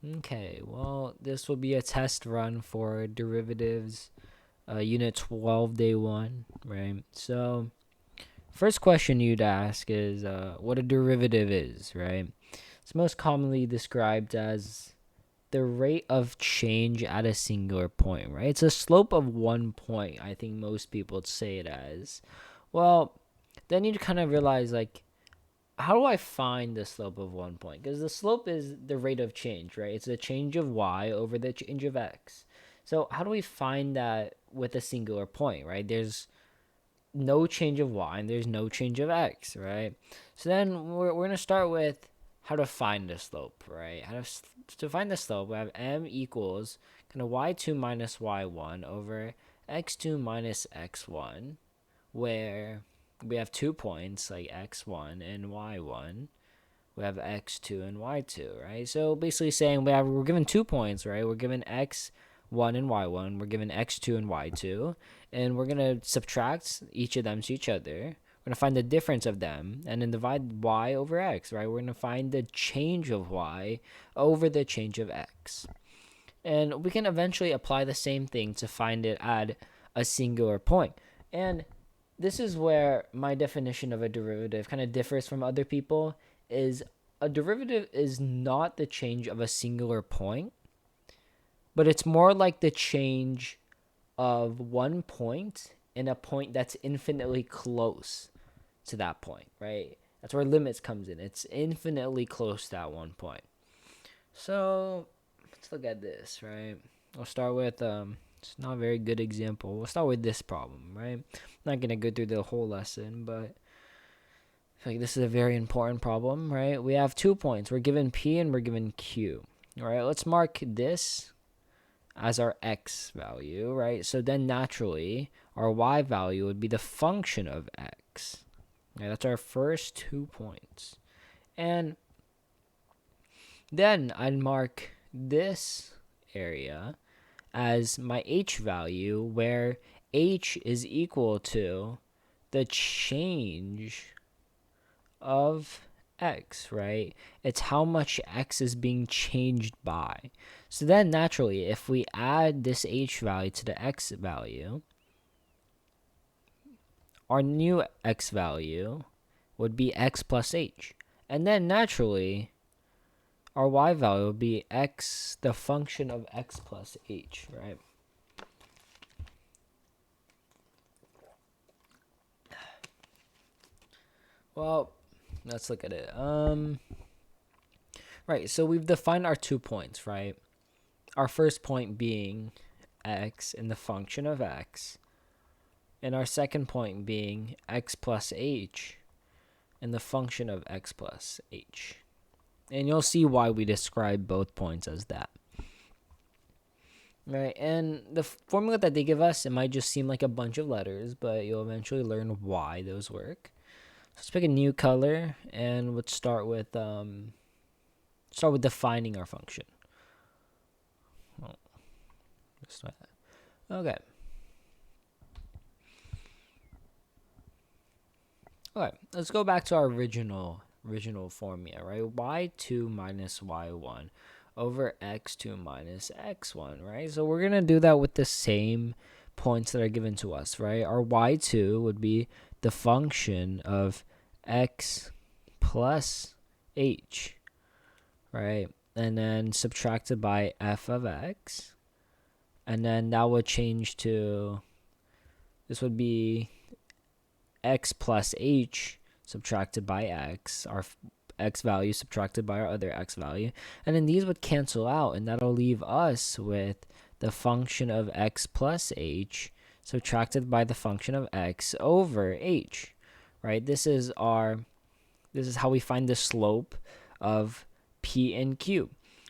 Okay, well, this will be a test run for derivatives, unit 12, day 1, right? So, first question you'd ask is what a derivative is, right? It's most commonly described as the rate of change at a singular point, right? It's a slope of 1 point, I think most people would say it as. Well, then you kind of realize, like, how do I find the slope of 1 point? Because the slope is the rate of change, right? It's the change of y over the change of x. So how do we find that with a singular point, right? There's no change of y and there's no change of x, right? So then we're going to start with how to find the slope, right? To find the slope, we have m equals kind of y2 minus y1 over x2 minus x1, where we have 2 points like x1 and y1. We have x2 and y2, right? So basically saying we're given 2 points, right? We're given x1 and y1. We're given x2 and y2, and we're gonna subtract each of them to each other. We're gonna find the difference of them, and then divide y over x, right? We're gonna find the change of y over the change of x, and we can eventually apply the same thing to find it at a singular point. And this is where my definition of a derivative kind of differs from other people. Is a derivative is not the change of a singular point, but it's more like the change of 1 point in a point that's infinitely close to that point, right? That's where limits comes in. It's infinitely close to that 1 point. So let's look at this, right? We'll start with it's not a very good example. We'll start with this problem, right? I'm not gonna go through the whole lesson, but I feel like this is a very important problem, right? We have 2 points. We're given P and we're given Q. All right, let's mark this as our X value, right? So then naturally, our Y value would be the function of X. Okay, that's our first 2 points. And then I'd mark this area as my H value, where H is equal to the change of x, right? It's how much x is being changed by. So then naturally, if we add this h value to the x value, our new x value would be x plus h. And then naturally, our y value would be x, the function of x plus h, right? Well, let's look at it. Right, so we've defined our 2 points, right? Our first point being x and the function of x, and our second point being x plus h and the function of x plus h. And you'll see why we describe both points as that. Right, and the formula that they give us, it might just seem like a bunch of letters, but you'll eventually learn why those work. So let's pick a new color, and let's start with defining our function. Oh, okay. Okay, let's go back to our original formula, right? y2 minus y1 over x2 minus x1, right? So we're going to do that with the same points that are given to us, right? Our y2 would be the function of x plus h, right? And then subtracted by f of x. And then that would change to, this would be x plus h subtracted by x, our x value subtracted by our other x value, and then these would cancel out, and that'll leave us with the function of x plus h subtracted by the function of x over h, right? This is how we find the slope of p and q.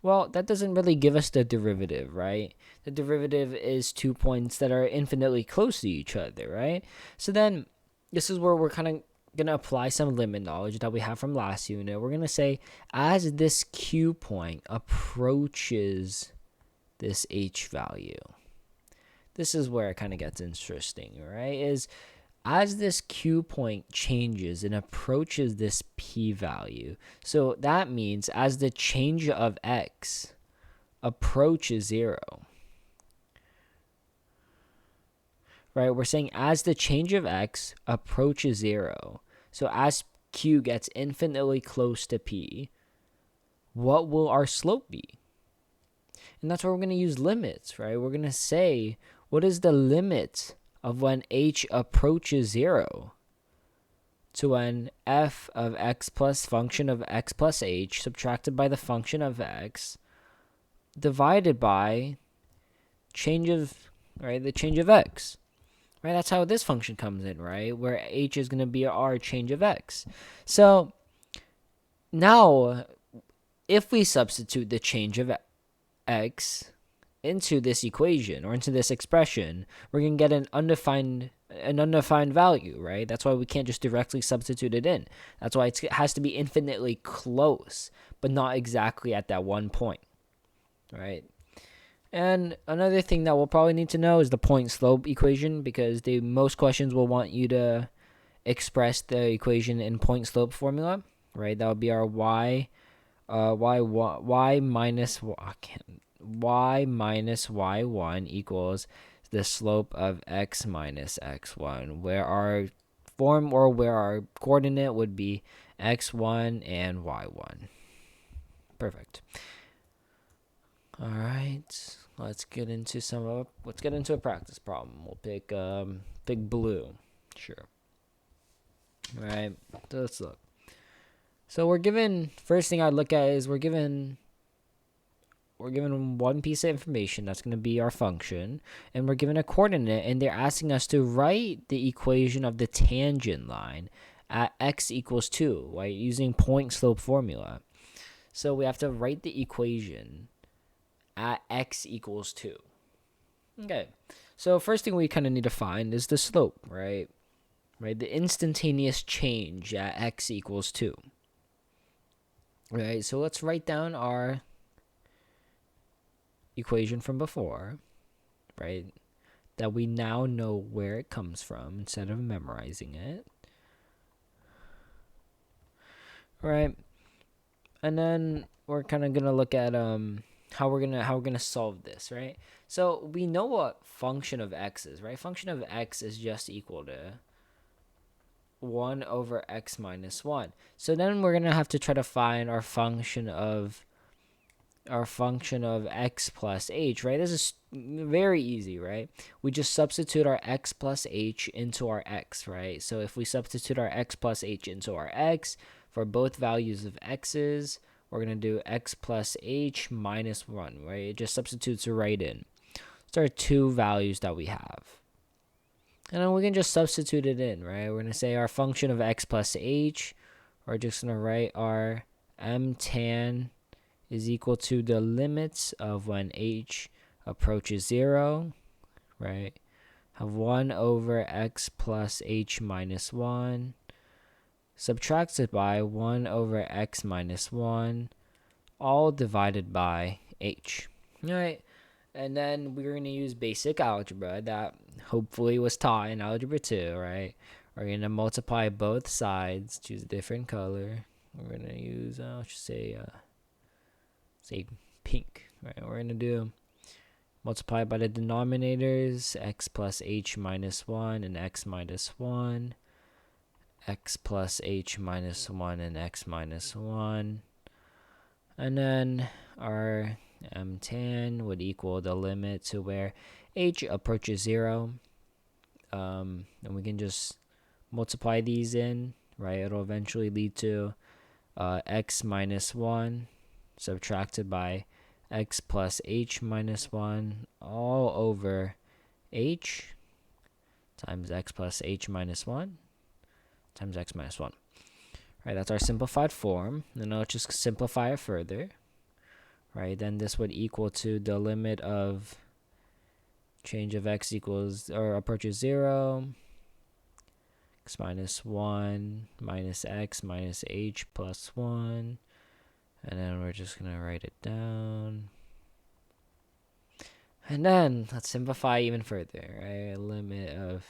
Well, that doesn't really give us the derivative, right? The derivative is 2 points that are infinitely close to each other, right? So then this is where we're kind of going to apply some limit knowledge that we have from last unit. We're going to say, as this q point approaches this h value, this is where it kind of gets interesting, right? Is as this q point changes and approaches this p value, so that means as the change of x approaches 0. Right? We're saying as the change of x approaches 0. So as q gets infinitely close to p, what will our slope be? And that's where we're going to use limits, right? We're going to say, what is the limit of when h approaches 0 to when f of x plus function of x plus h subtracted by the function of x divided by change of, right, the change of x. Right, that's how this function comes in, right? Where h is going to be our change of x. So now, if we substitute the change of x into this equation or into this expression, we're going to get an undefined value, right? That's why we can't just directly substitute it in. That's why it has to be infinitely close, but not exactly at that one point, right? And another thing that we'll probably need to know is the point slope equation, because most questions will want you to express the equation in point slope formula, right? That would be our y minus y1 equals the slope of x minus x1, where our coordinate would be x1 and y1. Perfect. All right, let's get into a practice problem. We'll pick blue. Sure. All right, so let's look. So we're given, first thing I'd look at is we're given one piece of information that's going to be our function, and we're given a coordinate, and they're asking us to write the equation of the tangent line at x equals 2, right, using point slope formula. So we have to write the equation at x equals 2. Okay, so first thing we kind of need to find is the slope, right? The instantaneous change at x equals 2. Right, so let's write down our equation from before, right? That we now know where it comes from instead of memorizing it. Right, and then we're kind of gonna look at how we're gonna solve this, right? So we know what function of x is, right? Function of x is just equal to 1 over x minus 1. So then we're gonna have to try to find our function of x plus h, right? This is very easy, right? We just substitute our x plus h into our x, right? So if we substitute our x plus h into our x for both values of x's, we're going to do x plus h minus 1, right? It just substitutes right in. Those are two values that we have. And then we can just substitute it in, right? We're going to say our function of x plus h, we're just going to write our m tan is equal to the limits of when h approaches 0, right? Have 1 over x plus h minus 1 subtracted by 1 over x minus 1, all divided by h. All right, and then we're going to use basic algebra that hopefully was taught in Algebra 2, right? We're going to multiply both sides, choose a different color. We're going to use, let's just say pink, right? We're going to do multiply by the denominators, x plus h minus 1 and x minus 1, x plus h minus 1 and x minus 1. And then our m tan would equal the limit to where h approaches 0. And we can just multiply these in, right? It'll eventually lead to x minus 1 subtracted by x plus h minus 1 all over h times x plus h minus 1 times x minus 1. Right, that's our simplified form. Then I'll just simplify it further. Right, then this would equal to the limit of change of x equals or approaches 0, x minus 1 minus x minus h plus 1. And then we're just going to write it down. And then let's simplify even further, right? A limit of,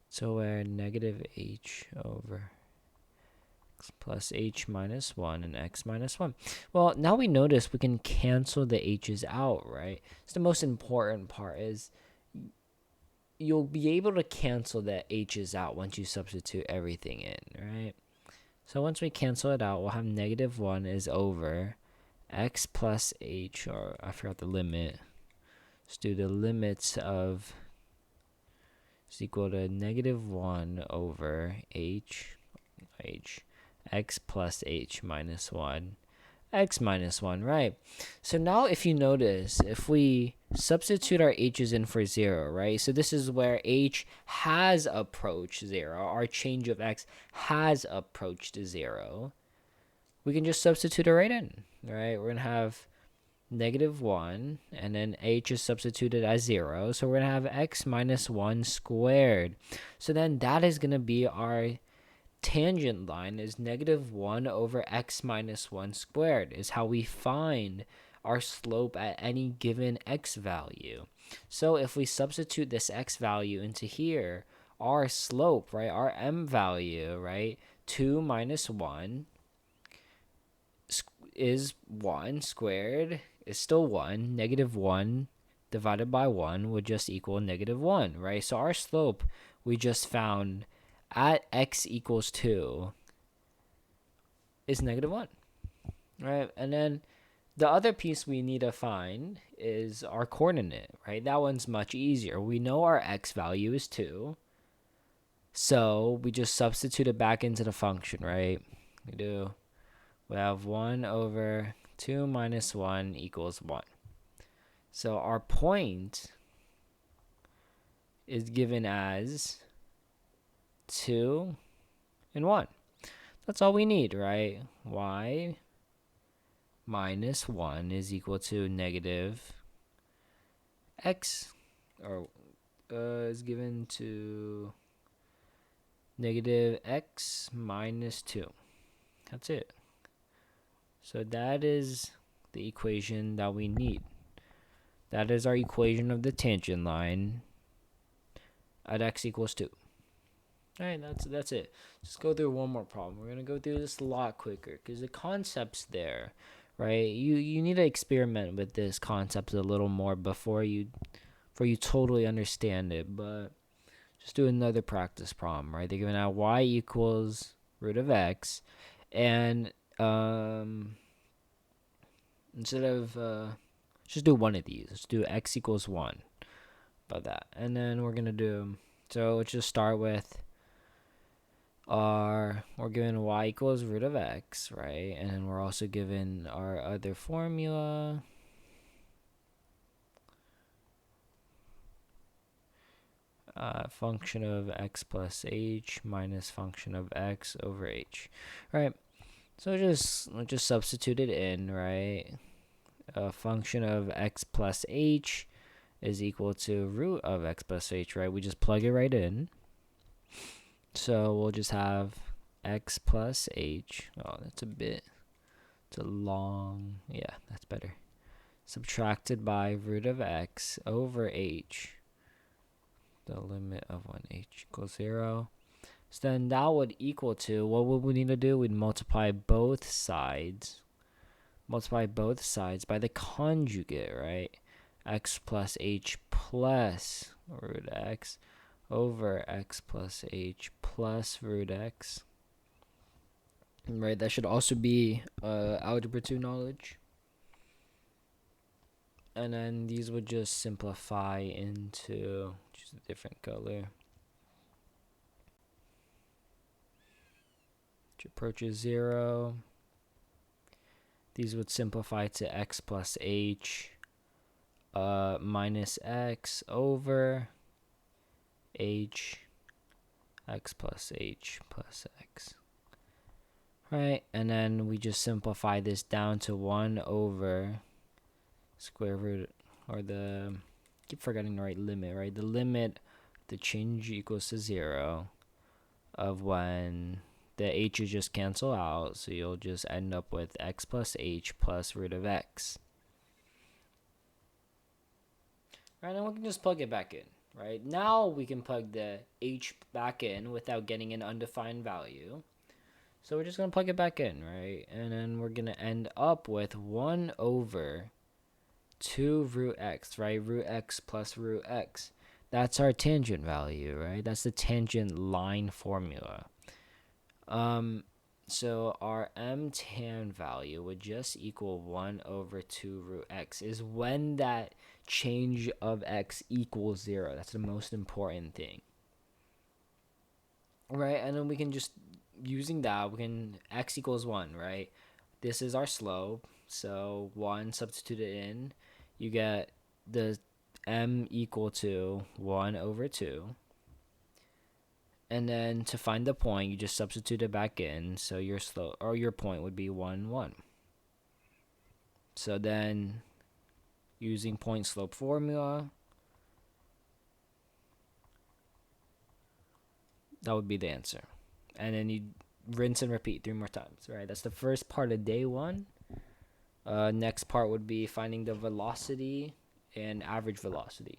so we're negative h over plus h minus 1 and x minus 1. Well, now we notice we can cancel the h's out, right? So the most important part is you'll be able to cancel the h's out once you substitute everything in, right? So once we cancel it out, we'll have negative 1 is over x plus h, or I forgot the limit. Let's do the limits of is equal to negative 1 over h x plus h minus 1 x minus 1, right? So now if you notice, if we substitute our h's in for 0, right? So this is where h has approached 0. Our change of x has approached 0. We can just substitute it right in, right? We're going to have negative 1, and then h is substituted as 0. So we're going to have x minus 1 squared. So then that is going to be our tangent line, is negative 1 over x minus 1 squared, is how we find our slope at any given x value. So if we substitute this x value into here, our slope, right, our m value, right, 2 minus 1 is 1 squared is still 1. Negative 1 divided by 1 would just equal negative 1, right? So our slope we just found at x equals 2 is negative 1, right? And then the other piece we need to find is our coordinate, right? That one's much easier. We know our x value is 2, so we just substitute it back into the function, right? We have 1 over 2 minus 1 equals 1. So our point is given as 2 and 1. That's all we need, right? Y minus 1 is equal to negative x, or is given to negative x minus 2. That's it. So that is the equation that we need. That is our equation of the tangent line at x equals 2. All right, that's it. Just go through one more problem. We're going to go through this a lot quicker because the concept's there, right? You need to experiment with this concept a little more before you totally understand it. But just do another practice problem, right? They're giving out y equals root of x, and instead of just do one of these. Let's do x equals 1. About that. And then we're going to do, so let's just start with we're given y equals root of x, right? And then we're also given our other formula. Function of x plus h minus function of x over h, right? So let's just substitute it in, right? A function of x plus h is equal to root of x plus h, right? We just plug it right in. So we'll just have x plus h. Oh, it's a long, yeah, that's better. Subtracted by root of x over h. The limit of when h equals 0. So then that would equal to, what would we need to do? We'd multiply both sides. Multiply both sides by the conjugate, right? X plus h plus root x over x plus h plus root x. Right, that should also be algebra 2 knowledge. And then these would just simplify into just a different color, which approaches 0. These would simplify to x plus h minus x over h x plus h plus x. Right, and then we just simplify this down to 1 over square root, or the, keep forgetting the right limit, right? The limit, the change equals to 0 of when the h's just cancel out, so you'll just end up with x plus h plus root of x. Right, and we can just plug it back in, right? Now we can plug the h back in without getting an undefined value. So we're just going to plug it back in, right? And then we're going to end up with 1 over 2 root x, right? Root x plus root x. That's our tangent value, right? That's the tangent line formula. So our m tan value would just equal 1 over 2 root x is when that change of x equals 0. That's the most important thing. Right? And then we can just, using that, we can, x equals 1, right? This is our slope. So 1 substituted in, you get the m equal to 1 over 2. And then to find the point, you just substitute it back in. So your slope or your point would be 1, 1. So then using point slope formula, that would be the answer. And then you rinse and repeat 3 more times, right? That's the first part of day 1. Next part would be finding the velocity and average velocity.